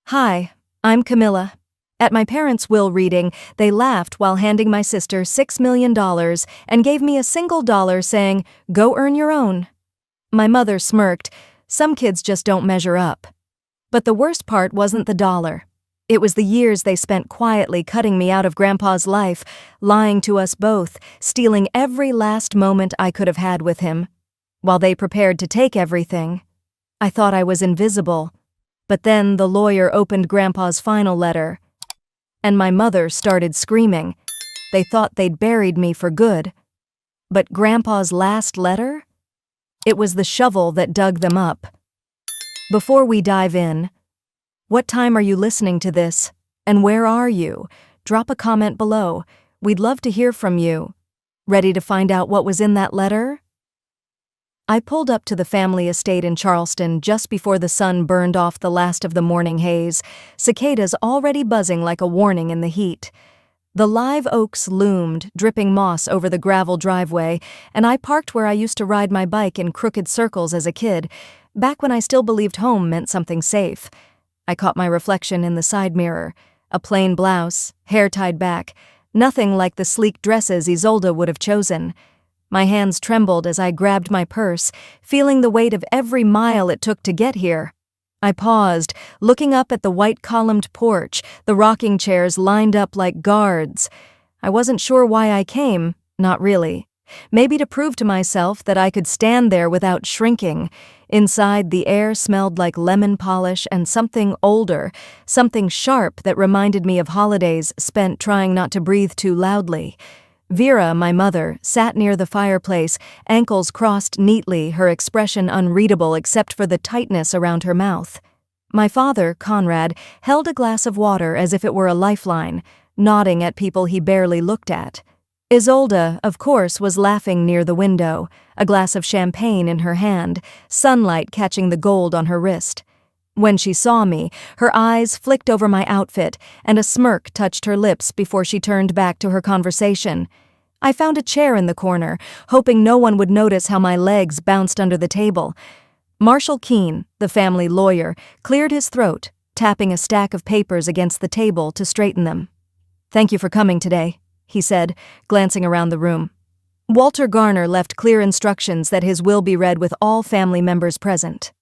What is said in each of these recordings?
Hi, I'm Camilla. At my parents' will reading, they laughed while handing my sister $6 million and gave me a single dollar saying, "Go earn your own." My mother smirked. Some kids just don't measure up. But the worst part wasn't the dollar. It was the years they spent quietly cutting me out of Grandpa's life, lying to us both, stealing every last moment I could have had with him. While they prepared to take everything, I thought I was invisible. But then the lawyer opened Grandpa's final letter, and my mother started screaming. They thought they'd buried me for good. But Grandpa's last letter? It was the shovel that dug them up. Before we dive in, what time are you listening to this? And where are you? Drop a comment below. We'd love to hear from you. Ready to find out what was in that letter? I pulled up to the family estate in Charleston just before the sun burned off the last of the morning haze, cicadas already buzzing like a warning in the heat. The live oaks loomed, dripping moss over the gravel driveway, and I parked where I used to ride my bike in crooked circles as a kid, back when I still believed home meant something safe. I caught my reflection in the side mirror, a plain blouse, hair tied back, nothing like the sleek dresses Isolde would have chosen. My hands trembled as I grabbed my purse, feeling the weight of every mile it took to get here. I paused, looking up at the white-columned porch, the rocking chairs lined up like guards. I wasn't sure why I came, not really. Maybe to prove to myself that I could stand there without shrinking. Inside, the air smelled like lemon polish and something older, something sharp that reminded me of holidays spent trying not to breathe too loudly. Vera, my mother, sat near the fireplace, ankles crossed neatly, her expression unreadable except for the tightness around her mouth. My father, Conrad, held a glass of water as if it were a lifeline, nodding at people he barely looked at. Isolde, of course, was laughing near the window, a glass of champagne in her hand, sunlight catching the gold on her wrist. When she saw me, her eyes flicked over my outfit, and a smirk touched her lips before she turned back to her conversation. I found a chair in the corner, hoping no one would notice how my legs bounced under the table. Marshall Keene, the family lawyer, cleared his throat, tapping a stack of papers against the table to straighten them. "Thank you for coming today," he said, glancing around the room. Walter Garner left clear instructions that his will be read with all family members present.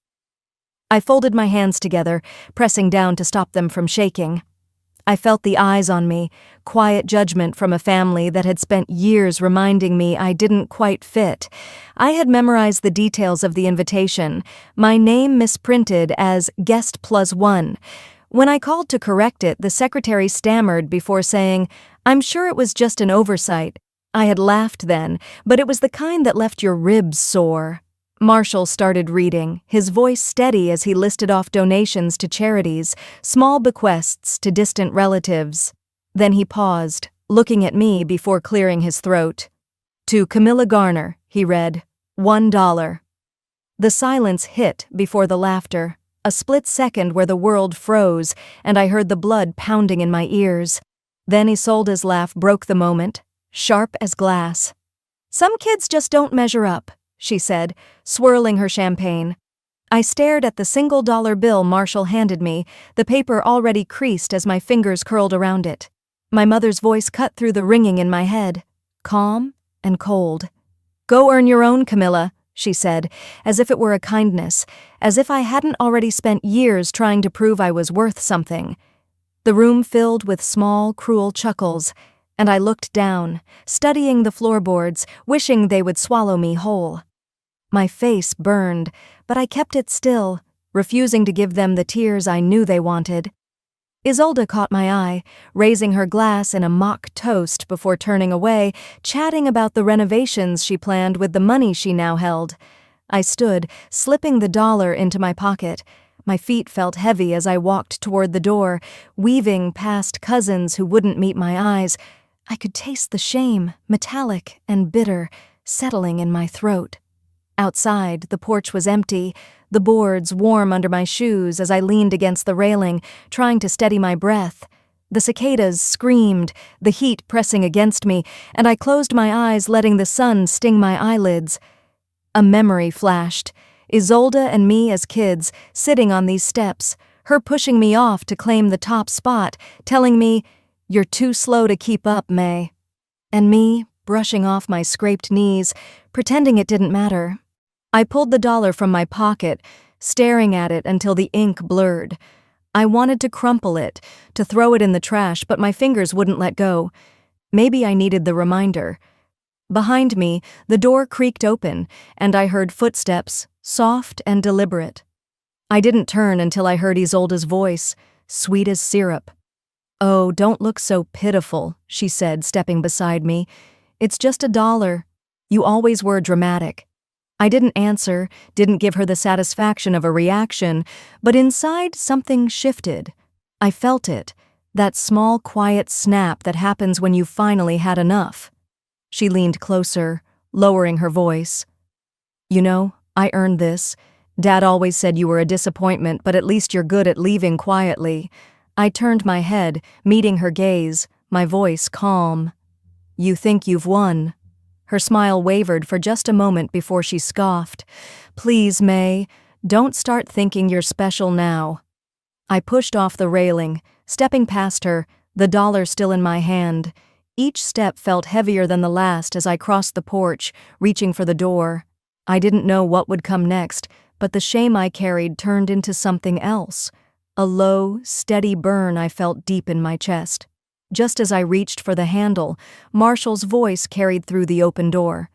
I folded my hands together, pressing down to stop them from shaking. I felt the eyes on me, quiet judgment from a family that had spent years reminding me I didn't quite fit. I had memorized the details of the invitation, my name misprinted as guest +1. When I called to correct it, the secretary stammered before saying, "I'm sure it was just an oversight." I had laughed then, but it was the kind that left your ribs sore. Marshall started reading, his voice steady as he listed off donations to charities, small bequests to distant relatives. Then he paused, looking at me before clearing his throat. "To Camilla Garner," he read, $1. The silence hit before the laughter, a split second where the world froze, and I heard the blood pounding in my ears. Then Isolde's laugh broke the moment, sharp as glass. "Some kids just don't measure up," she said, swirling her champagne. I stared at the single-dollar bill Marshall handed me, the paper already creased as my fingers curled around it. My mother's voice cut through the ringing in my head, calm and cold. "Go earn your own, Camilla," she said, as if it were a kindness, as if I hadn't already spent years trying to prove I was worth something. The room filled with small, cruel chuckles, and I looked down, studying the floorboards, wishing they would swallow me whole. My face burned, but I kept it still, refusing to give them the tears I knew they wanted. Isolde caught my eye, raising her glass in a mock toast before turning away, chatting about the renovations she planned with the money she now held. I stood, slipping the dollar into my pocket. My feet felt heavy as I walked toward the door, weaving past cousins who wouldn't meet my eyes. I could taste the shame, metallic and bitter, settling in my throat. Outside, the porch was empty, the boards warm under my shoes as I leaned against the railing, trying to steady my breath. The cicadas screamed, the heat pressing against me, and I closed my eyes, letting the sun sting my eyelids. A memory flashed. Isolde and me as kids, sitting on these steps, her pushing me off to claim the top spot, telling me, "You're too slow to keep up, May." And me, brushing off my scraped knees, pretending it didn't matter. I pulled the dollar from my pocket, staring at it until the ink blurred. I wanted to crumple it, to throw it in the trash, but my fingers wouldn't let go. Maybe I needed the reminder. Behind me, the door creaked open, and I heard footsteps, soft and deliberate. I didn't turn until I heard Isolde's voice, sweet as syrup. "Oh, don't look so pitiful," she said, stepping beside me. "It's just $1. You always were dramatic." I didn't answer, didn't give her the satisfaction of a reaction, but inside something shifted. I felt it, that small, quiet snap that happens when you've finally had enough. She leaned closer, lowering her voice. "You know, I earned this. Dad always said you were a disappointment, but at least you're good at leaving quietly." I turned my head, meeting her gaze, my voice calm. "You think you've won?" Her smile wavered for just a moment before she scoffed. "Please, May, don't start thinking you're special now." I pushed off the railing, stepping past her, the dollar still in my hand. Each step felt heavier than the last as I crossed the porch, reaching for the door. I didn't know what would come next, but the shame I carried turned into something else. A low, steady burn I felt deep in my chest. Just as I reached for the handle, Marshall's voice carried through the open door.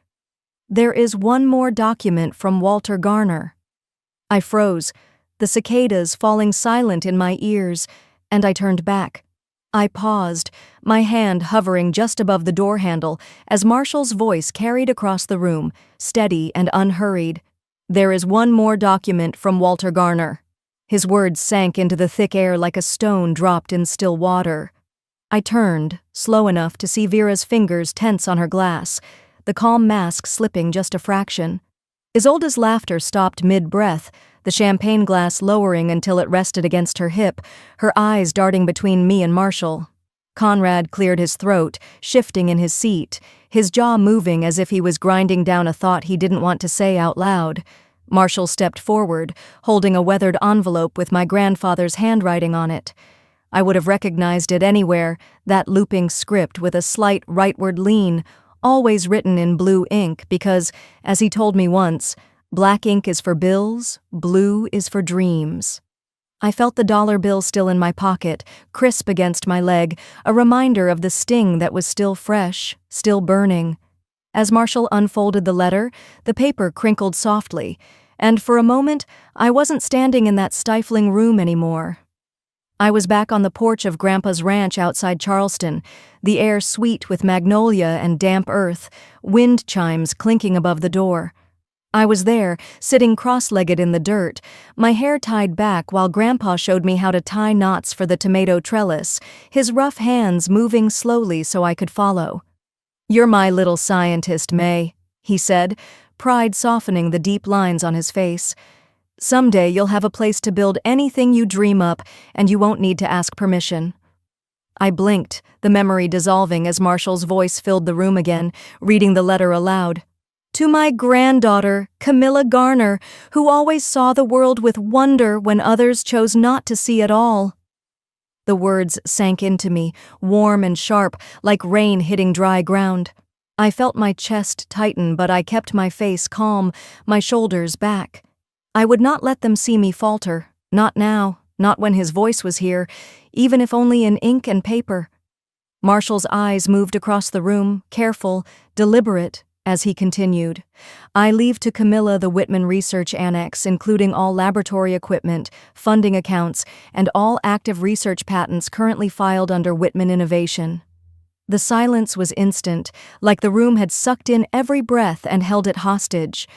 "There is one more document from Walter Garner." I froze, the cicadas falling silent in my ears, and I turned back. I paused, my hand hovering just above the door handle as Marshall's voice carried across the room, steady and unhurried. "There is one more document from Walter Garner." His words sank into the thick air like a stone dropped in still water. I turned, slow enough to see Vera's fingers tense on her glass, the calm mask slipping just a fraction. Isolde's laughter stopped mid-breath, the champagne glass lowering until it rested against her hip, her eyes darting between me and Marshall. Conrad cleared his throat, shifting in his seat, his jaw moving as if he was grinding down a thought he didn't want to say out loud. Marshall stepped forward, holding a weathered envelope with my grandfather's handwriting on it. I would have recognized it anywhere, that looping script with a slight rightward lean, always written in blue ink because, as he told me once, black ink is for bills, blue is for dreams. I felt the dollar bill still in my pocket, crisp against my leg, a reminder of the sting that was still fresh, still burning. As Marshall unfolded the letter, the paper crinkled softly, and for a moment, I wasn't standing in that stifling room anymore. I was back on the porch of Grandpa's ranch outside Charleston, the air sweet with magnolia and damp earth, wind chimes clinking above the door. I was there, sitting cross-legged in the dirt, my hair tied back while Grandpa showed me how to tie knots for the tomato trellis, his rough hands moving slowly so I could follow. "You're my little scientist, May," he said, pride softening the deep lines on his face. "Someday you'll have a place to build anything you dream up, and you won't need to ask permission." I blinked, the memory dissolving as Marshall's voice filled the room again, reading the letter aloud. "To my granddaughter, Camilla Garner, who always saw the world with wonder when others chose not to see at all." The words sank into me, warm and sharp, like rain hitting dry ground. I felt my chest tighten, but I kept my face calm, my shoulders back. I would not let them see me falter, not now, not when his voice was here, even if only in ink and paper. Marshall's eyes moved across the room, careful, deliberate, as he continued. "I leave to Camilla the Whitman Research Annex, including all laboratory equipment, funding accounts, and all active research patents currently filed under Whitman Innovation." The silence was instant, like the room had sucked in every breath and held it hostage.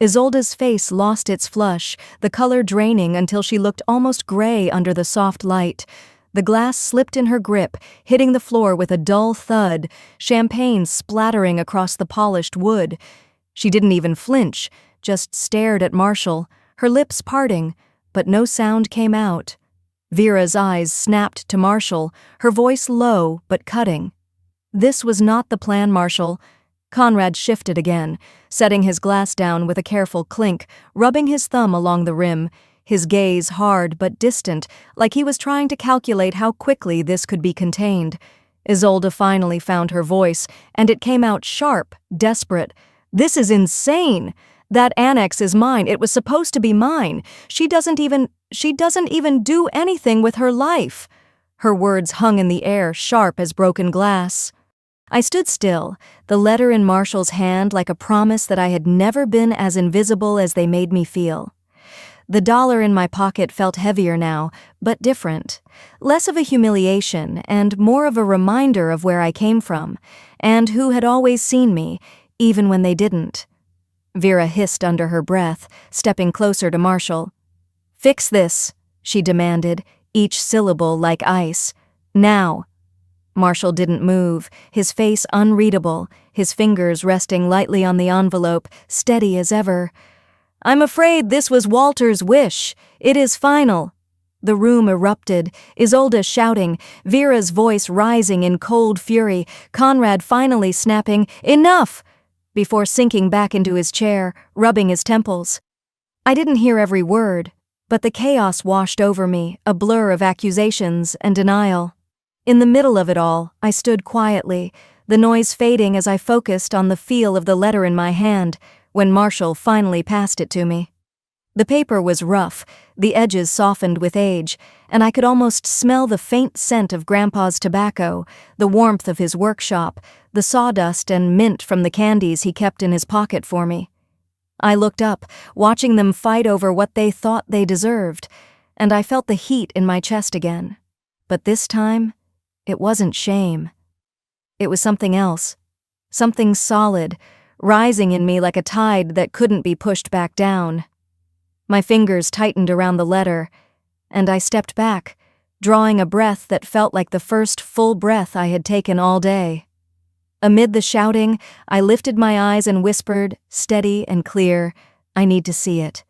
Isolde's face lost its flush, the color draining until she looked almost gray under the soft light. The glass slipped in her grip, hitting the floor with a dull thud, champagne splattering across the polished wood. She didn't even flinch, just stared at Marshall, her lips parting, but no sound came out. Vera's eyes snapped to Marshall, her voice low but cutting. "This was not the plan, Marshall." Conrad shifted again, setting his glass down with a careful clink, rubbing his thumb along the rim. his gaze hard but distant, like he was trying to calculate how quickly this could be contained. Isolde finally found her voice, and it came out sharp, desperate. "This is insane! That annex is mine. It was supposed to be mine. She doesn't even do anything with her life." Her words hung in the air, sharp as broken glass. I stood still, the letter in Marshall's hand like a promise that I had never been as invisible as they made me feel. The dollar in my pocket felt heavier now, but different. Less of a humiliation and more of a reminder of where I came from, and who had always seen me, even when they didn't. Vera hissed under her breath, stepping closer to Marshall. "Fix this," she demanded, each syllable like ice. "Now." Marshall didn't move, his face unreadable, his fingers resting lightly on the envelope, steady as ever. "I'm afraid this was Walter's wish. It is final." The room erupted, Isolde shouting, Vera's voice rising in cold fury, Conrad finally snapping, "Enough!" before sinking back into his chair, rubbing his temples. I didn't hear every word, but the chaos washed over me, a blur of accusations and denial. In the middle of it all, I stood quietly, the noise fading as I focused on the feel of the letter in my hand, when Marshall finally passed it to me. The paper was rough, the edges softened with age, and I could almost smell the faint scent of Grandpa's tobacco, the warmth of his workshop, the sawdust and mint from the candies he kept in his pocket for me. I looked up, watching them fight over what they thought they deserved, and I felt the heat in my chest again. But this time, it wasn't shame. It was something else, something solid, rising in me like a tide that couldn't be pushed back down. My fingers tightened around the letter, and I stepped back, drawing a breath that felt like the first full breath I had taken all day. Amid the shouting, I lifted my eyes and whispered, steady and clear, "I need to see it."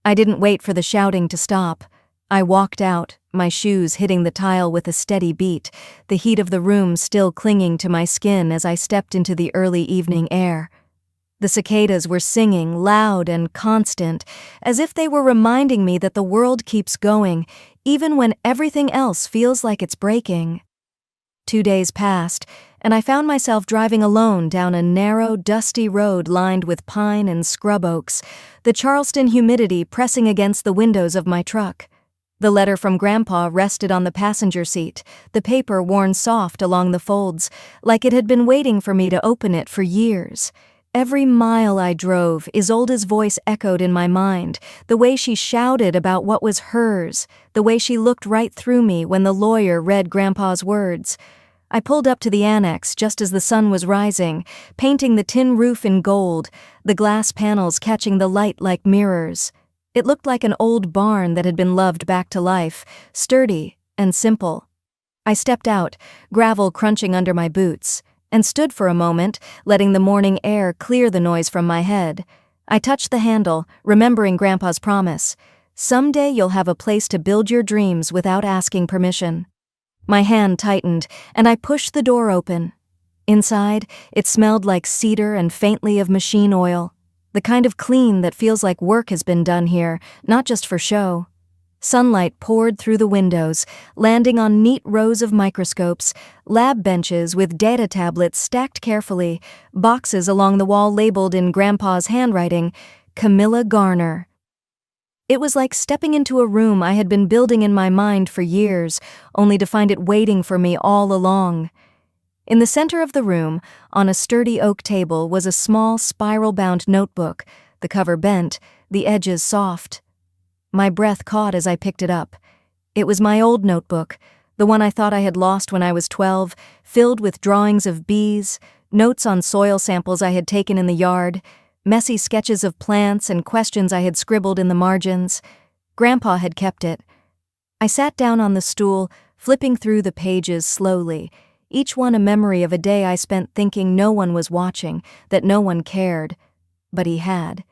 I didn't wait for the shouting to stop. I walked out, my shoes hitting the tile with a steady beat, the heat of the room still clinging to my skin as I stepped into the early evening air. The cicadas were singing, loud and constant, as if they were reminding me that the world keeps going, even when everything else feels like it's breaking. 2 days passed, and I found myself driving alone down a narrow, dusty road lined with pine and scrub oaks, the Charleston humidity pressing against the windows of my truck. The letter from Grandpa rested on the passenger seat, the paper worn soft along the folds, like it had been waiting for me to open it for years. Every mile I drove, Isolde's voice echoed in my mind, the way she shouted about what was hers, the way she looked right through me when the lawyer read Grandpa's words. I pulled up to the annex just as the sun was rising, painting the tin roof in gold, the glass panels catching the light like mirrors. It looked like an old barn that had been loved back to life, sturdy and simple. I stepped out, gravel crunching under my boots, and stood for a moment, letting the morning air clear the noise from my head. I touched the handle, remembering Grandpa's promise. "Someday you'll have a place to build your dreams without asking permission." My hand tightened, and I pushed the door open. Inside, it smelled like cedar and faintly of machine oil. The kind of clean that feels like work has been done here, not just for show. Sunlight poured through the windows, landing on neat rows of microscopes, lab benches with data tablets stacked carefully, boxes along the wall labeled in Grandpa's handwriting, "Camilla Garner." It was like stepping into a room I had been building in my mind for years, only to find it waiting for me all along. In the center of the room, on a sturdy oak table, was a small spiral-bound notebook, the cover bent, the edges soft. My breath caught as I picked it up. It was my old notebook, the one I thought I had lost when I was 12, filled with drawings of bees, notes on soil samples I had taken in the yard, messy sketches of plants and questions I had scribbled in the margins. Grandpa had kept it. I sat down on the stool, flipping through the pages slowly, each one a memory of a day I spent thinking no one was watching, that no one cared. But he had.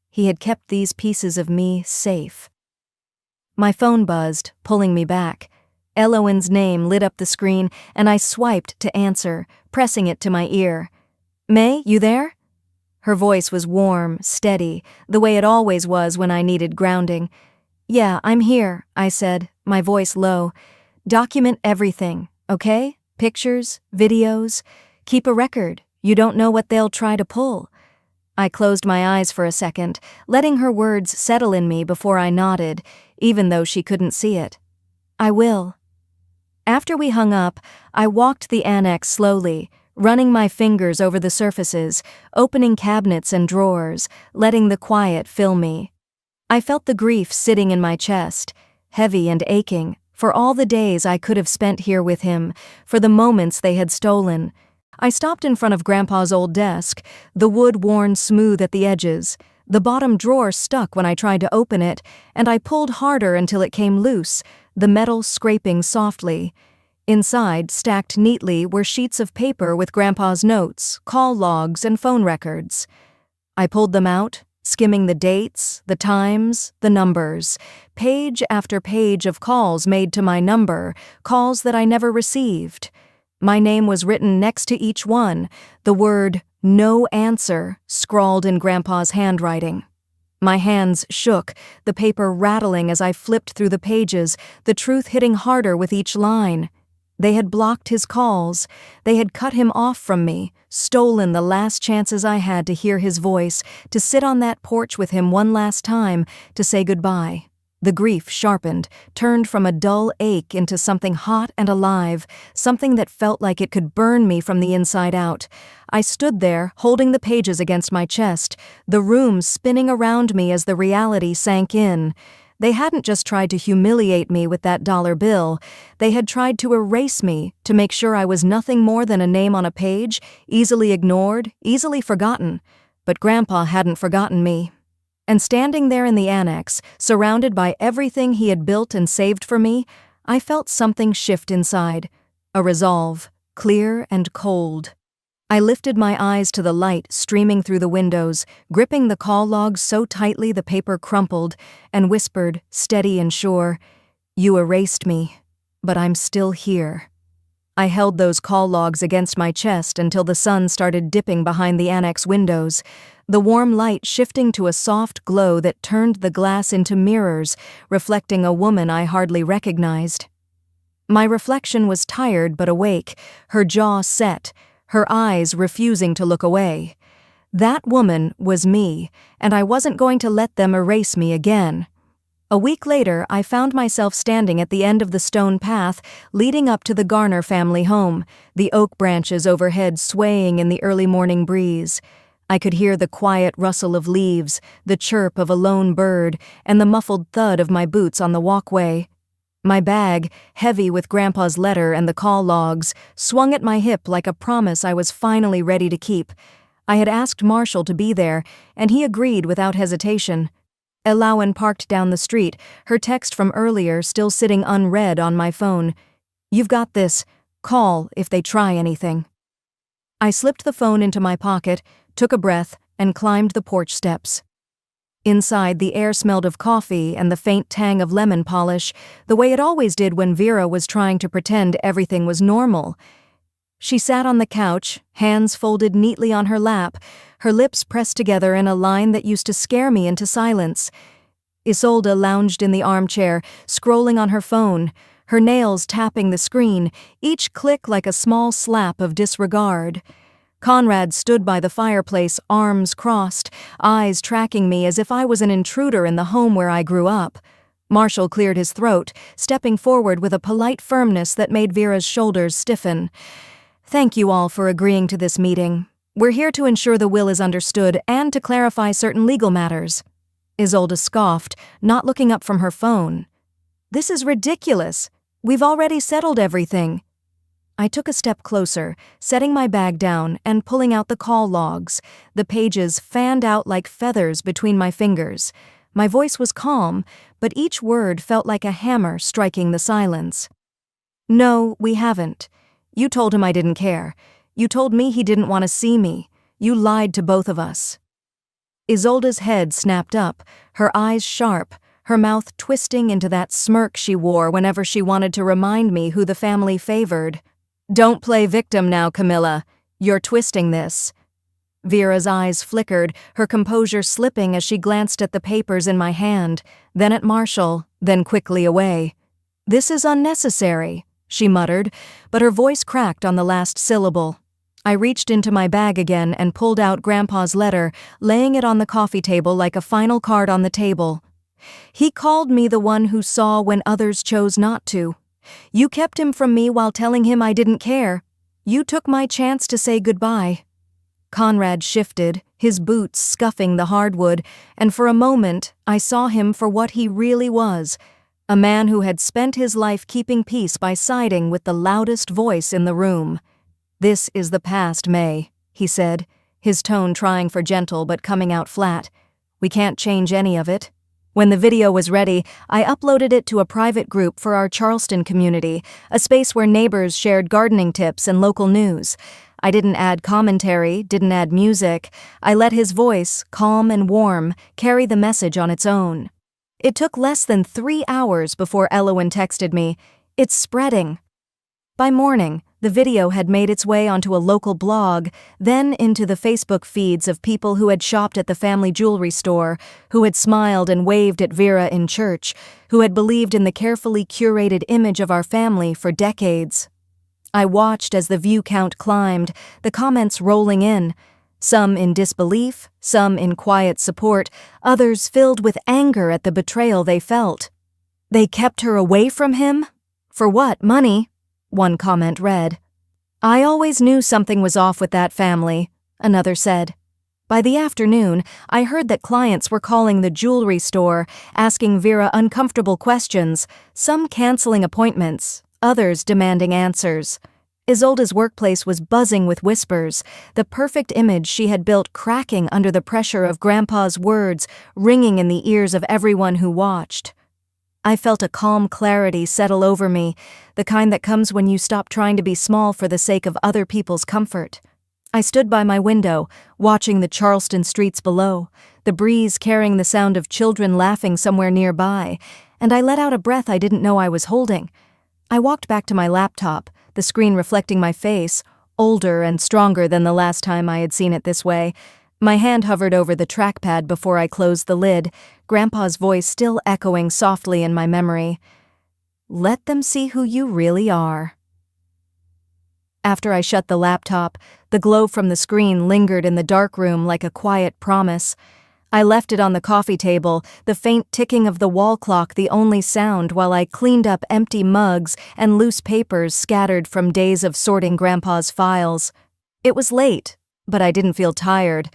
He had kept these pieces of me safe. My phone buzzed, pulling me back. Eloin's name lit up the screen, and I swiped to answer, pressing it to my ear. "May, you there?" Her voice was warm, steady, the way it always was when I needed grounding. Yeah, I'm here, I said, my voice low. Document everything, okay? Pictures, videos. Keep a record. You don't know what they'll try to pull. I closed my eyes for a second, letting her words settle in me before I nodded, even though she couldn't see it. I will. After we hung up, I walked the annex slowly, running my fingers over the surfaces, opening cabinets and drawers, letting the quiet fill me. I felt the grief sitting in my chest, heavy and aching, for all the days I could have spent here with him, for the moments they had stolen. I stopped in front of Grandpa's old desk, the wood worn smooth at the edges. The bottom drawer stuck when I tried to open it, and I pulled harder until it came loose, the metal scraping softly. Inside, stacked neatly, were sheets of paper with Grandpa's notes, call logs, and phone records. I pulled them out, skimming the dates, the times, the numbers, page after page of calls made to my number, calls that I never received. My name was written next to each one, the word "no answer" scrawled in Grandpa's handwriting. My hands shook, the paper rattling as I flipped through the pages, the truth hitting harder with each line. They had blocked his calls. They had cut him off from me, stolen the last chances I had to hear his voice, to sit on that porch with him one last time, to say goodbye. The grief sharpened, turned from a dull ache into something hot and alive, something that felt like it could burn me from the inside out. I stood there, holding the pages against my chest, the room spinning around me as the reality sank in. They hadn't just tried to humiliate me with that dollar bill. They had tried to erase me, to make sure I was nothing more than a name on a page, easily ignored, easily forgotten. But Grandpa hadn't forgotten me. And standing there in the annex, surrounded by everything he had built and saved for me, I felt something shift inside. A resolve, clear and cold. I lifted my eyes to the light streaming through the windows, gripping the call logs so tightly the paper crumpled, and whispered, steady and sure, "You erased me, but I'm still here." I held those call logs against my chest until the sun started dipping behind the annex windows, the warm light shifting to a soft glow that turned the glass into mirrors, reflecting a woman I hardly recognized. My reflection was tired but awake, her jaw set, her eyes refusing to look away. That woman was me, and I wasn't going to let them erase me again. A week later, I found myself standing at the end of the stone path leading up to the Garner family home, the oak branches overhead swaying in the early morning breeze. I could hear the quiet rustle of leaves, the chirp of a lone bird, and the muffled thud of my boots on the walkway. My bag, heavy with Grandpa's letter and the call logs, swung at my hip like a promise I was finally ready to keep. I had asked Marshall to be there, and he agreed without hesitation. Elawan parked down the street, her text from earlier still sitting unread on my phone. "You've got this. Call if they try anything." I slipped the phone into my pocket, took a breath, and climbed the porch steps. Inside, the air smelled of coffee and the faint tang of lemon polish, the way it always did when Vera was trying to pretend everything was normal. She sat on the couch, hands folded neatly on her lap, her lips pressed together in a line that used to scare me into silence. Isolde lounged in the armchair, scrolling on her phone, her nails tapping the screen, each click like a small slap of disregard. Conrad stood by the fireplace, arms crossed, eyes tracking me as if I was an intruder in the home where I grew up. Marshall cleared his throat, stepping forward with a polite firmness that made Vera's shoulders stiffen. "Thank you all for agreeing to this meeting. We're here to ensure the will is understood and to clarify certain legal matters." Isolde scoffed, not looking up from her phone. "This is ridiculous. We've already settled everything." I took a step closer, setting my bag down and pulling out the call logs. The pages fanned out like feathers between my fingers. My voice was calm, but each word felt like a hammer striking the silence. "No, we haven't. You told him I didn't care. You told me he didn't want to see me. You lied to both of us." Isolde's head snapped up, her eyes sharp, her mouth twisting into that smirk she wore whenever she wanted to remind me who the family favored. "Don't play victim now, Camilla. You're twisting this." Vera's eyes flickered, her composure slipping as she glanced at the papers in my hand, then at Marshall, then quickly away. "This is unnecessary," she muttered, but her voice cracked on the last syllable. I reached into my bag again and pulled out Grandpa's letter, laying it on the coffee table like a final card on the table. "He called me the one who saw when others chose not to. You kept him from me while telling him I didn't care. You took my chance to say goodbye." Conrad shifted, his boots scuffing the hardwood, and for a moment I saw him for what he really was, a man who had spent his life keeping peace by siding with the loudest voice in the room. "This is the past, May," he said, his tone trying for gentle but coming out flat. "We can't change any of it." When the video was ready, I uploaded it to a private group for our Charleston community, a space where neighbors shared gardening tips and local news. I didn't add commentary, didn't add music. I let his voice, calm and warm, carry the message on its own. It took less than 3 hours before Elowen texted me, "It's spreading." By morning, the video had made its way onto a local blog, then into the Facebook feeds of people who had shopped at the family jewelry store, who had smiled and waved at Vera in church, who had believed in the carefully curated image of our family for decades. I watched as the view count climbed, the comments rolling in, some in disbelief, some in quiet support, others filled with anger at the betrayal they felt. "They kept her away from him? For what, money?" one comment read. "I always knew something was off with that family," another said. By the afternoon, I heard that clients were calling the jewelry store, asking Vera uncomfortable questions, some canceling appointments, others demanding answers. Isolde's workplace was buzzing with whispers, the perfect image she had built cracking under the pressure of Grandpa's words, ringing in the ears of everyone who watched. I felt a calm clarity settle over me, the kind that comes when you stop trying to be small for the sake of other people's comfort. I stood by my window, watching the Charleston streets below, the breeze carrying the sound of children laughing somewhere nearby, and I let out a breath I didn't know I was holding. I walked back to my laptop, the screen reflecting my face, older and stronger than the last time I had seen it this way. My hand hovered over the trackpad before I closed the lid, Grandpa's voice still echoing softly in my memory. "Let them see who you really are." After I shut the laptop, the glow from the screen lingered in the dark room like a quiet promise. I left it on the coffee table, the faint ticking of the wall clock the only sound while I cleaned up empty mugs and loose papers scattered from days of sorting Grandpa's files. It was late, but I didn't feel tired.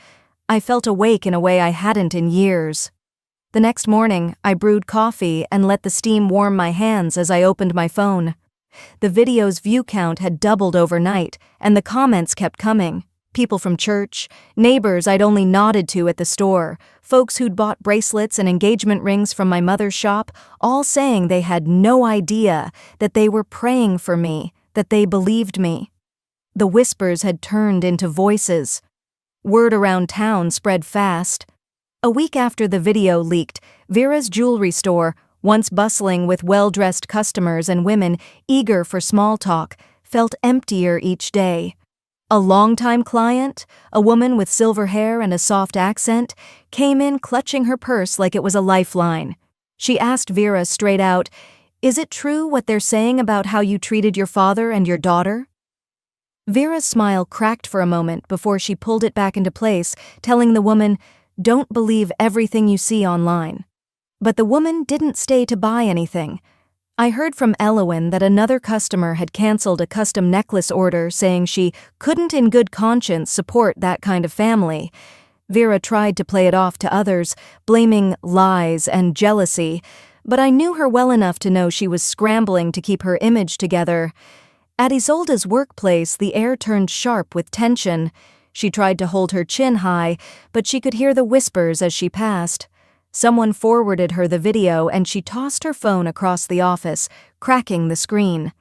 I felt awake in a way I hadn't in years. The next morning, I brewed coffee and let the steam warm my hands as I opened my phone. The video's view count had doubled overnight, and the comments kept coming. People from church, neighbors I'd only nodded to at the store, folks who'd bought bracelets and engagement rings from my mother's shop, all saying they had no idea, that they were praying for me, that they believed me. The whispers had turned into voices. Word around town spread fast. A week after the video leaked, Vera's jewelry store, once bustling with well-dressed customers and women eager for small talk, felt emptier each day. A longtime client, a woman with silver hair and a soft accent, came in clutching her purse like it was a lifeline. She asked Vera straight out, "Is it true what they're saying about how you treated your father and your daughter?" Vera's smile cracked for a moment before she pulled it back into place, telling the woman, "Don't believe everything you see online." But the woman didn't stay to buy anything. I heard from Elowen that another customer had canceled a custom necklace order saying she couldn't in good conscience support that kind of family. Vera tried to play it off to others, blaming lies and jealousy, but I knew her well enough to know she was scrambling to keep her image together. At Isolde's workplace, the air turned sharp with tension. She tried to hold her chin high, but she could hear the whispers as she passed. Someone forwarded her the video and she tossed her phone across the office, cracking the screen.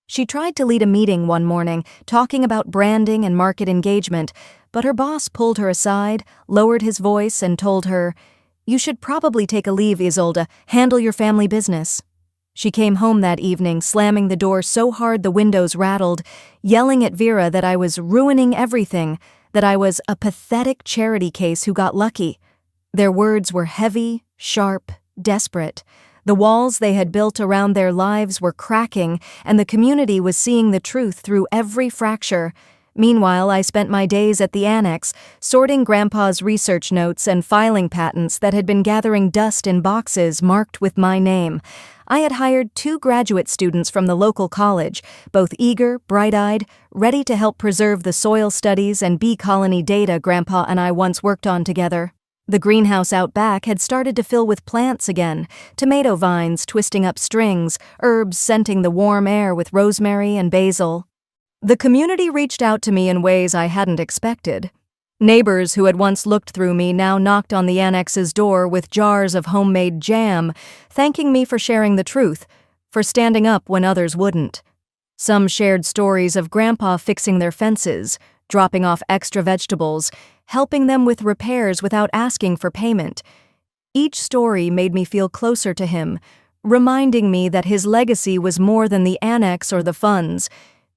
She tried to lead a meeting one morning, talking about branding and market engagement, but her boss pulled her aside, lowered his voice, and told her, "You should probably take a leave, Isolde. Handle your family business." She came home that evening, slamming the door so hard the windows rattled, yelling at Vera that I was ruining everything, that I was a pathetic charity case who got lucky. Their words were heavy, sharp, desperate. The walls they had built around their lives were cracking, and the community was seeing the truth through every fracture. Meanwhile, I spent my days at the annex, sorting Grandpa's research notes and filing patents that had been gathering dust in boxes marked with my name. I had hired 2 graduate students from the local college, both eager, bright-eyed, ready to help preserve the soil studies and bee colony data Grandpa and I once worked on together. The greenhouse out back had started to fill with plants again, tomato vines twisting up strings, herbs scenting the warm air with rosemary and basil. The community reached out to me in ways I hadn't expected. Neighbors who had once looked through me now knocked on the annex's door with jars of homemade jam, thanking me for sharing the truth, for standing up when others wouldn't. Some shared stories of Grandpa fixing their fences, dropping off extra vegetables, helping them with repairs without asking for payment. Each story made me feel closer to him, reminding me that his legacy was more than the annex or the funds.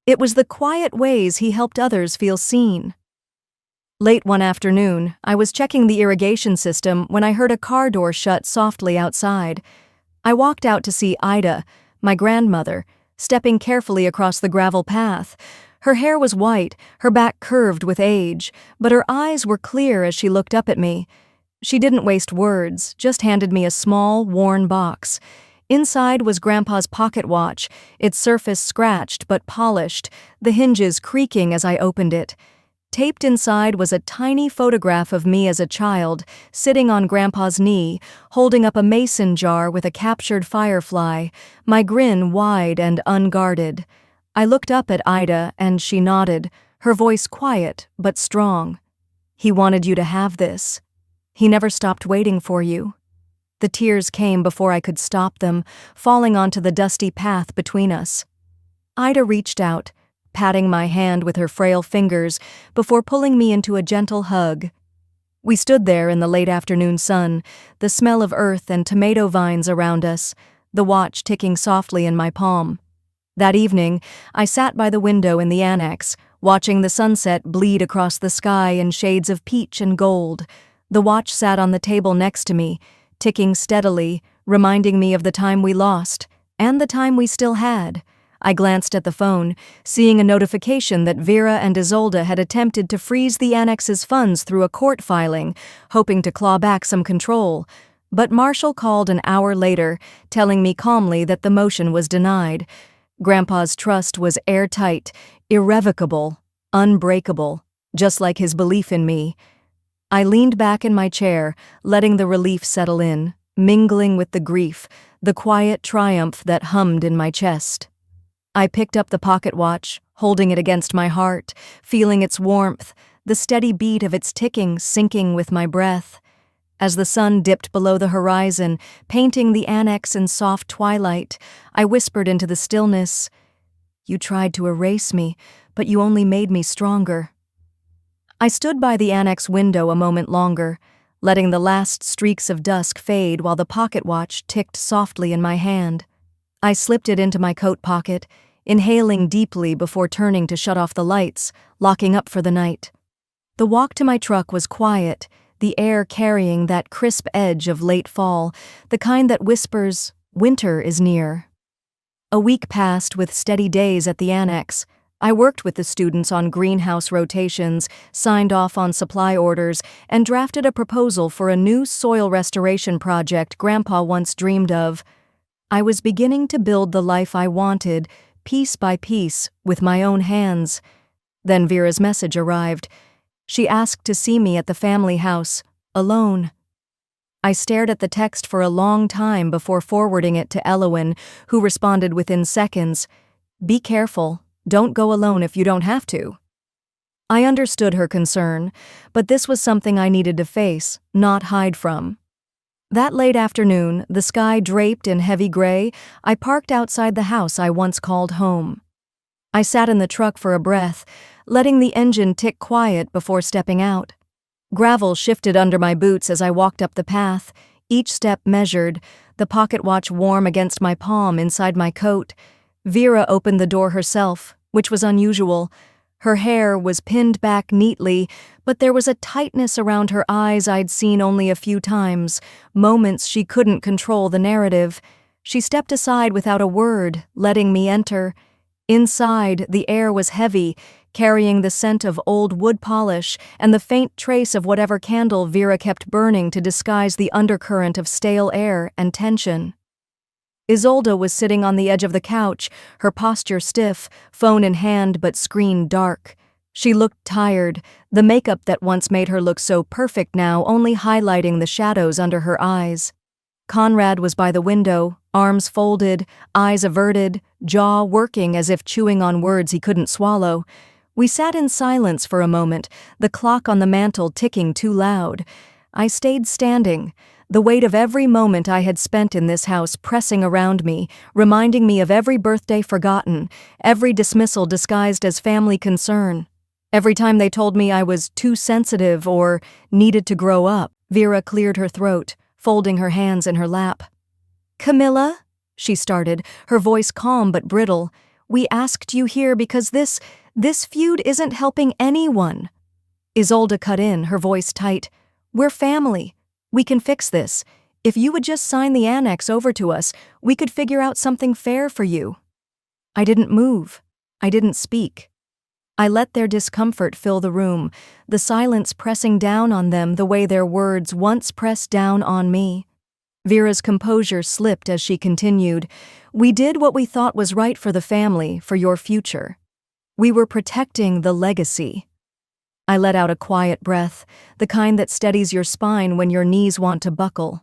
It was the quiet ways he helped others feel seen. Late one afternoon, I was checking the irrigation system when I heard a car door shut softly outside. I walked out to see Ida, my grandmother, stepping carefully across the gravel path. Her hair was white, her back curved with age, but her eyes were clear as she looked up at me. She didn't waste words, just handed me a small, worn box. Inside was Grandpa's pocket watch, its surface scratched but polished, the hinges creaking as I opened it. Taped inside was a tiny photograph of me as a child, sitting on Grandpa's knee, holding up a mason jar with a captured firefly, my grin wide and unguarded. I looked up at Ida and she nodded, her voice quiet but strong. "He wanted you to have this. He never stopped waiting for you." The tears came before I could stop them, falling onto the dusty path between us. Ida reached out, patting my hand with her frail fingers before pulling me into a gentle hug. We stood there in the late afternoon sun, the smell of earth and tomato vines around us, the watch ticking softly in my palm. That evening, I sat by the window in the annex, watching the sunset bleed across the sky in shades of peach and gold. The watch sat on the table next to me, ticking steadily, reminding me of the time we lost, and the time we still had. I glanced at the phone, seeing a notification that Vera and Isolde had attempted to freeze the annex's funds through a court filing, hoping to claw back some control. But Marshall called an hour later, telling me calmly that the motion was denied. Grandpa's trust was airtight, irrevocable, unbreakable, just like his belief in me. I leaned back in my chair, letting the relief settle in, mingling with the grief, the quiet triumph that hummed in my chest. I picked up the pocket watch, holding it against my heart, feeling its warmth, the steady beat of its ticking syncing with my breath. As the sun dipped below the horizon, painting the annex in soft twilight, I whispered into the stillness, "You tried to erase me, but you only made me stronger." I stood by the annex window a moment longer, letting the last streaks of dusk fade while the pocket watch ticked softly in my hand. I slipped it into my coat pocket, inhaling deeply before turning to shut off the lights, locking up for the night. The walk to my truck was quiet, the air carrying that crisp edge of late fall, the kind that whispers, "Winter is near." A week passed with steady days at the annex. I worked with the students on greenhouse rotations, signed off on supply orders, and drafted a proposal for a new soil restoration project Grandpa once dreamed of. I was beginning to build the life I wanted, piece by piece, with my own hands. Then Vera's message arrived. She asked to see me at the family house, alone. I stared at the text for a long time before forwarding it to Elowen, who responded within seconds, "Be careful. Don't go alone if you don't have to." I understood her concern, but this was something I needed to face, not hide from. That late afternoon, the sky draped in heavy gray, I parked outside the house I once called home. I sat in the truck for a breath, letting the engine tick quiet before stepping out. Gravel shifted under my boots as I walked up the path, each step measured, the pocket watch warm against my palm inside my coat. Vera opened the door herself, which was unusual. Her hair was pinned back neatly, but there was a tightness around her eyes I'd seen only a few times, moments she couldn't control the narrative. She stepped aside without a word, letting me enter. Inside, the air was heavy, carrying the scent of old wood polish and the faint trace of whatever candle Vera kept burning to disguise the undercurrent of stale air and tension. Isolde was sitting on the edge of the couch, her posture stiff, phone in hand but screen dark. She looked tired, the makeup that once made her look so perfect now only highlighting the shadows under her eyes. Conrad was by the window, arms folded, eyes averted, jaw working as if chewing on words he couldn't swallow. We sat in silence for a moment, the clock on the mantel ticking too loud. I stayed standing, the weight of every moment I had spent in this house pressing around me, reminding me of every birthday forgotten, every dismissal disguised as family concern. Every time they told me I was too sensitive or needed to grow up. Vera cleared her throat, folding her hands in her lap. "Camilla," she started, her voice calm but brittle, "we asked you here because this feud isn't helping anyone." Isolde cut in, her voice tight. "We're family. We can fix this. If you would just sign the annex over to us, we could figure out something fair for you." I didn't move. I didn't speak. I let their discomfort fill the room, the silence pressing down on them the way their words once pressed down on me. Vera's composure slipped as she continued, "We did what we thought was right for the family, for your future. We were protecting the legacy." I let out a quiet breath, the kind that steadies your spine when your knees want to buckle.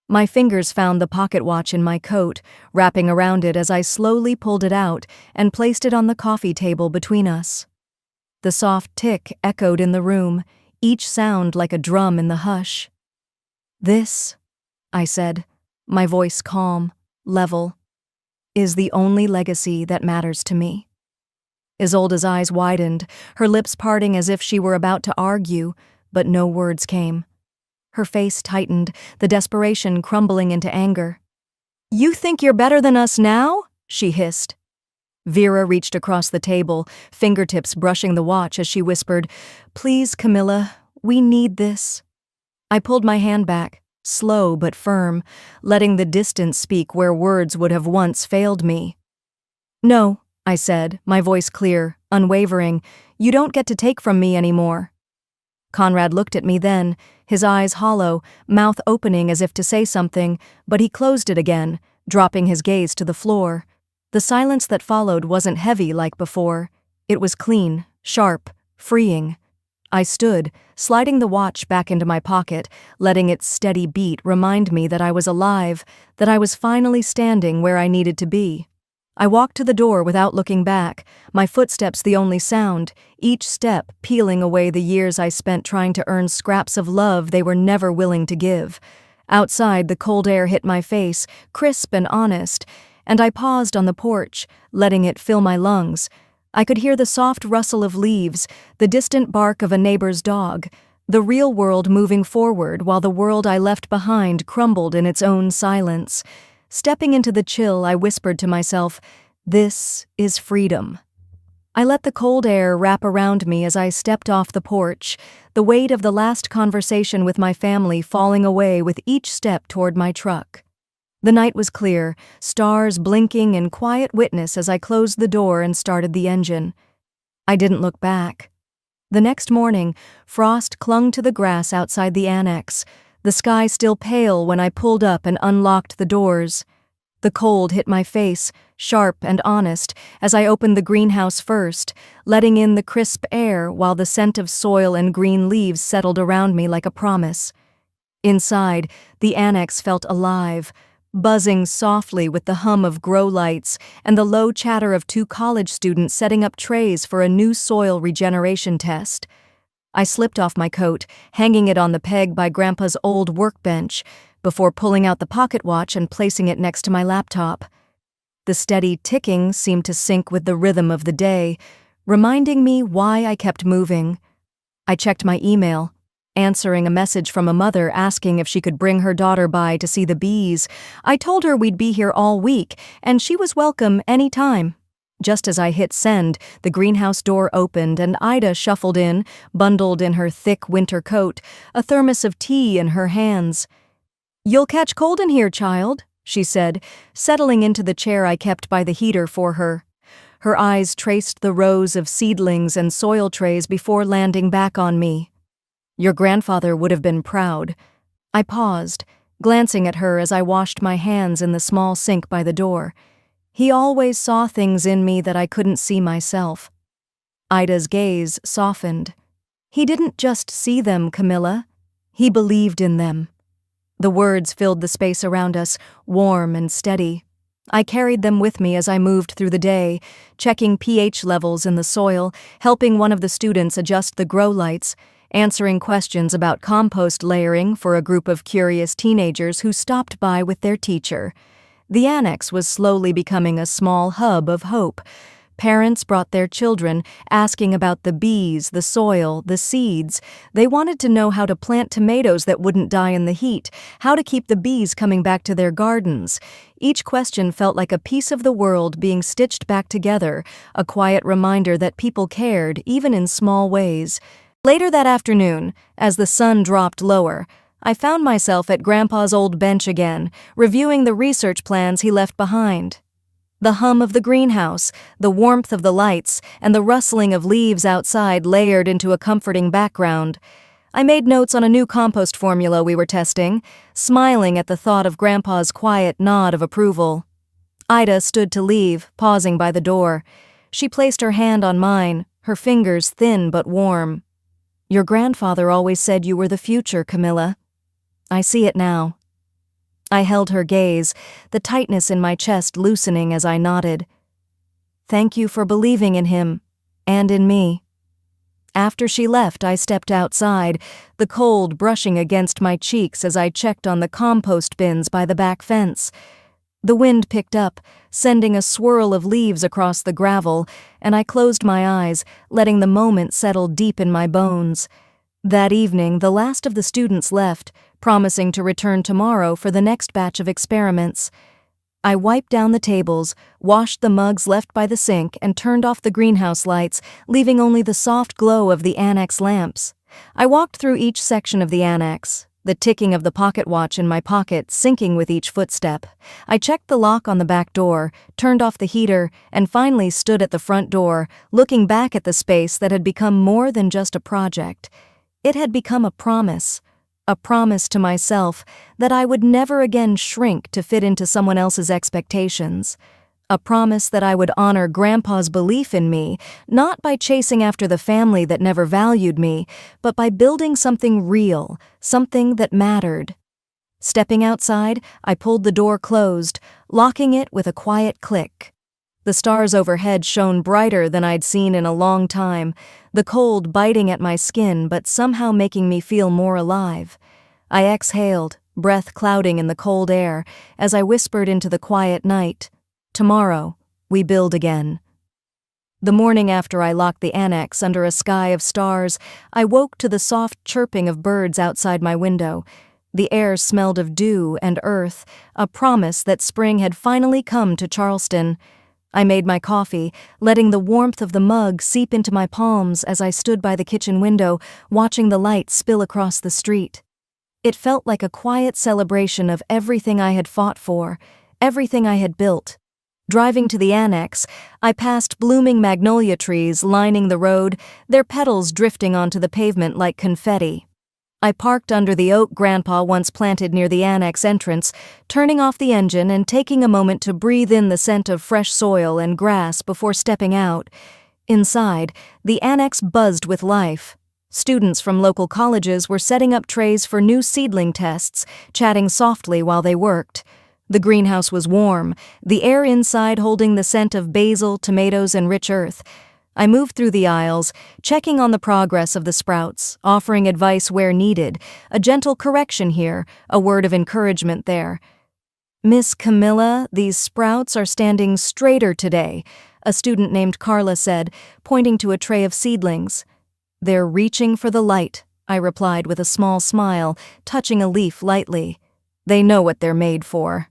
My fingers found the pocket watch in my coat, wrapping around it as I slowly pulled it out and placed it on the coffee table between us. The soft tick echoed in the room, each sound like a drum in the hush. "This," I said, my voice calm, level, "is the only legacy that matters to me." Isolde's eyes widened, her lips parting as if she were about to argue, but no words came. Her face tightened, the desperation crumbling into anger. "You think you're better than us now?" she hissed. Vera reached across the table, fingertips brushing the watch as she whispered, "Please, Camilla, we need this." I pulled my hand back, slow but firm, letting the distance speak where words would have once failed me. "No," I said, my voice clear, unwavering, "you don't get to take from me anymore." Conrad looked at me then, his eyes hollow, mouth opening as if to say something, but he closed it again, dropping his gaze to the floor. The silence that followed wasn't heavy like before. It was clean, sharp, freeing. I stood, sliding the watch back into my pocket, letting its steady beat remind me that I was alive, that I was finally standing where I needed to be. I walked to the door without looking back, my footsteps the only sound, each step peeling away the years I spent trying to earn scraps of love they were never willing to give. Outside, the cold air hit my face, crisp and honest, and I paused on the porch, letting it fill my lungs. I could hear the soft rustle of leaves, the distant bark of a neighbor's dog, the real world moving forward while the world I left behind crumbled in its own silence. Stepping into the chill, I whispered to myself, "This is freedom." I let the cold air wrap around me as I stepped off the porch, the weight of the last conversation with my family falling away with each step toward my truck. The night was clear, stars blinking in quiet witness as I closed the door and started the engine. I didn't look back. The next morning, frost clung to the grass outside the annex, the sky still pale when I pulled up and unlocked the doors. The cold hit my face, sharp and honest, as I opened the greenhouse first, letting in the crisp air while the scent of soil and green leaves settled around me like a promise. Inside, the annex felt alive, buzzing softly with the hum of grow lights and the low chatter of 2 college students setting up trays for a new soil regeneration test. I slipped off my coat, hanging it on the peg by Grandpa's old workbench, before pulling out the pocket watch and placing it next to my laptop. The steady ticking seemed to sync with the rhythm of the day, reminding me why I kept moving. I checked my email, answering a message from a mother asking if she could bring her daughter by to see the bees. I told her we'd be here all week, and she was welcome any time. Just as I hit send, the greenhouse door opened and Ida shuffled in, bundled in her thick winter coat, a thermos of tea in her hands. "You'll catch cold in here, child," she said, settling into the chair I kept by the heater for her. Her eyes traced the rows of seedlings and soil trays before landing back on me. "Your grandfather would have been proud." I paused, glancing at her as I washed my hands in the small sink by the door. He always saw things in me that I couldn't see myself. Ida's gaze softened. "He didn't just see them, Camilla. He believed in them." The words filled the space around us, warm and steady. I carried them with me as I moved through the day, checking pH levels in the soil, helping one of the students adjust the grow lights, answering questions about compost layering for a group of curious teenagers who stopped by with their teacher. The annex was slowly becoming a small hub of hope. Parents brought their children, asking about the bees, the soil, the seeds. They wanted to know how to plant tomatoes that wouldn't die in the heat, how to keep the bees coming back to their gardens. Each question felt like a piece of the world being stitched back together, a quiet reminder that people cared, even in small ways. Later that afternoon, as the sun dropped lower, I found myself at Grandpa's old bench again, reviewing the research plans he left behind. The hum of the greenhouse, the warmth of the lights, and the rustling of leaves outside layered into a comforting background. I made notes on a new compost formula we were testing, smiling at the thought of Grandpa's quiet nod of approval. Ida stood to leave, pausing by the door. She placed her hand on mine, her fingers thin but warm. "Your grandfather always said you were the future, Camilla. I see it now." I held her gaze, the tightness in my chest loosening as I nodded. "Thank you for believing in him, and in me." After she left, I stepped outside, the cold brushing against my cheeks as I checked on the compost bins by the back fence. The wind picked up, sending a swirl of leaves across the gravel, and I closed my eyes, letting the moment settle deep in my bones. That evening, the last of the students left, promising to return tomorrow for the next batch of experiments. I wiped down the tables, washed the mugs left by the sink, and turned off the greenhouse lights, leaving only the soft glow of the annex lamps. I walked through each section of the annex, the ticking of the pocket watch in my pocket syncing with each footstep. I checked the lock on the back door, turned off the heater, and finally stood at the front door, looking back at the space that had become more than just a project. It had become a promise to myself that I would never again shrink to fit into someone else's expectations. A promise that I would honor Grandpa's belief in me, not by chasing after the family that never valued me, but by building something real, something that mattered. Stepping outside, I pulled the door closed, locking it with a quiet click. The stars overhead shone brighter than I'd seen in a long time, the cold biting at my skin but somehow making me feel more alive. I exhaled, breath clouding in the cold air, as I whispered into the quiet night, "Tomorrow, we build again." The morning after I locked the annex under a sky of stars, I woke to the soft chirping of birds outside my window. The air smelled of dew and earth, a promise that spring had finally come to Charleston. I made my coffee, letting the warmth of the mug seep into my palms as I stood by the kitchen window, watching the light spill across the street. It felt like a quiet celebration of everything I had fought for, everything I had built. Driving to the annex, I passed blooming magnolia trees lining the road, their petals drifting onto the pavement like confetti. I parked under the oak Grandpa once planted near the annex entrance, turning off the engine and taking a moment to breathe in the scent of fresh soil and grass before stepping out. Inside, the annex buzzed with life. Students from local colleges were setting up trays for new seedling tests, chatting softly while they worked. The greenhouse was warm, the air inside holding the scent of basil, tomatoes, and rich earth. I moved through the aisles, checking on the progress of the sprouts, offering advice where needed, a gentle correction here, a word of encouragement there. "Miss Camilla, these sprouts are standing straighter today," a student named Carla said, pointing to a tray of seedlings. "They're reaching for the light," I replied with a small smile, touching a leaf lightly. "They know what they're made for."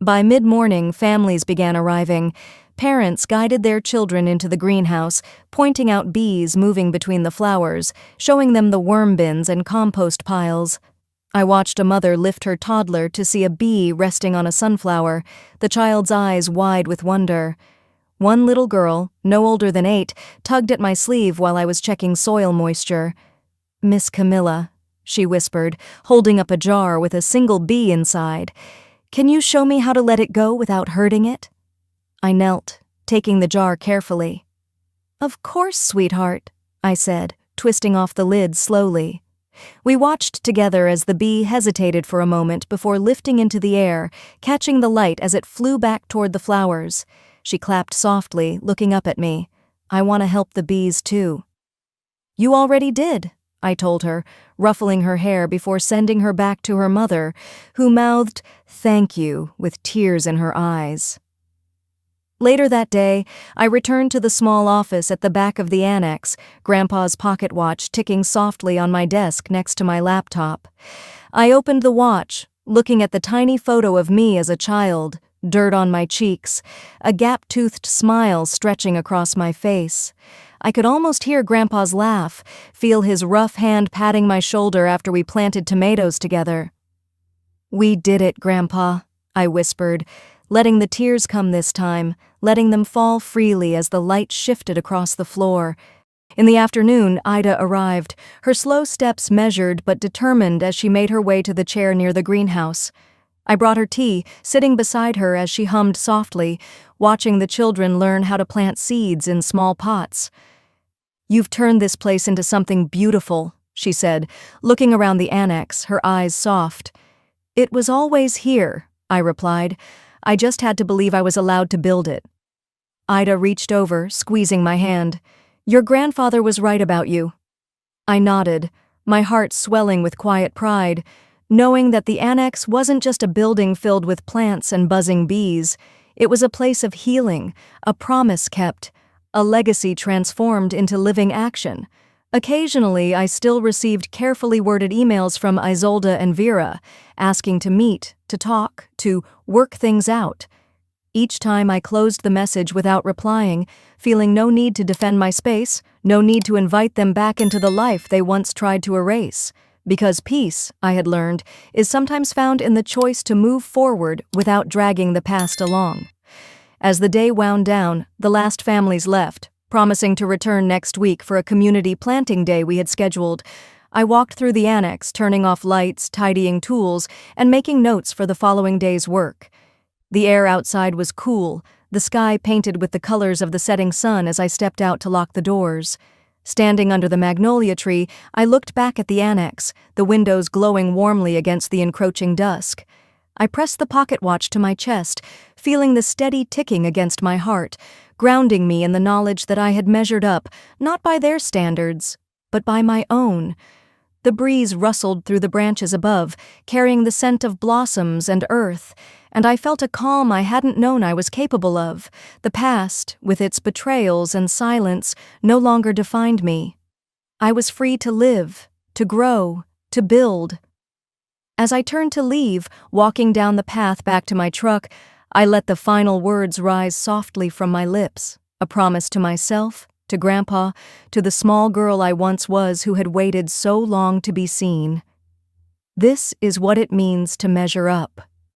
By mid-morning, families began arriving. Parents guided their children into the greenhouse, pointing out bees moving between the flowers, showing them the worm bins and compost piles. I watched a mother lift her toddler to see a bee resting on a sunflower, the child's eyes wide with wonder. One little girl, no older than 8, tugged at my sleeve while I was checking soil moisture. "Miss Camilla," she whispered, holding up a jar with a single bee inside. "Can you show me how to let it go without hurting it?" I knelt, taking the jar carefully. "Of course, sweetheart," I said, twisting off the lid slowly. We watched together as the bee hesitated for a moment before lifting into the air, catching the light as it flew back toward the flowers. She clapped softly, looking up at me. "I want to help the bees, too." "You already did," I told her, ruffling her hair before sending her back to her mother, who mouthed, "Thank you," with tears in her eyes. Later that day, I returned to the small office at the back of the annex, Grandpa's pocket watch ticking softly on my desk next to my laptop. I opened the watch, looking at the tiny photo of me as a child, dirt on my cheeks, a gap-toothed smile stretching across my face. I could almost hear Grandpa's laugh, feel his rough hand patting my shoulder after we planted tomatoes together. "We did it, Grandpa," I whispered, letting the tears come this time, letting them fall freely as the light shifted across the floor. In the afternoon, Ida arrived, her slow steps measured but determined as she made her way to the chair near the greenhouse. I brought her tea, sitting beside her as she hummed softly, watching the children learn how to plant seeds in small pots. "You've turned this place into something beautiful," she said, looking around the annex, her eyes soft. "It was always here," I replied. "I just had to believe I was allowed to build it." Ida reached over, squeezing my hand. "Your grandfather was right about you." I nodded, my heart swelling with quiet pride, knowing that the annex wasn't just a building filled with plants and buzzing bees. It was a place of healing, a promise kept, a legacy transformed into living action. Occasionally, I still received carefully worded emails from Isolde and Vera, asking to meet, to talk, to work things out. Each time I closed the message without replying, feeling no need to defend my space, no need to invite them back into the life they once tried to erase. Because peace, I had learned, is sometimes found in the choice to move forward without dragging the past along. As the day wound down, the last families left, promising to return next week for a community planting day we had scheduled. I walked through the annex, turning off lights, tidying tools, and making notes for the following day's work. The air outside was cool, the sky painted with the colors of the setting sun as I stepped out to lock the doors. Standing under the magnolia tree, I looked back at the annex, the windows glowing warmly against the encroaching dusk. I pressed the pocket watch to my chest, feeling the steady ticking against my heart, grounding me in the knowledge that I had measured up, not by their standards, but by my own. The breeze rustled through the branches above, carrying the scent of blossoms and earth, and I felt a calm I hadn't known I was capable of. The past, with its betrayals and silence, no longer defined me. I was free to live, to grow, to build. As I turned to leave, walking down the path back to my truck, I let the final words rise softly from my lips, a promise to myself, to Grandpa, to the small girl I once was who had waited so long to be seen. This is what it means to measure up.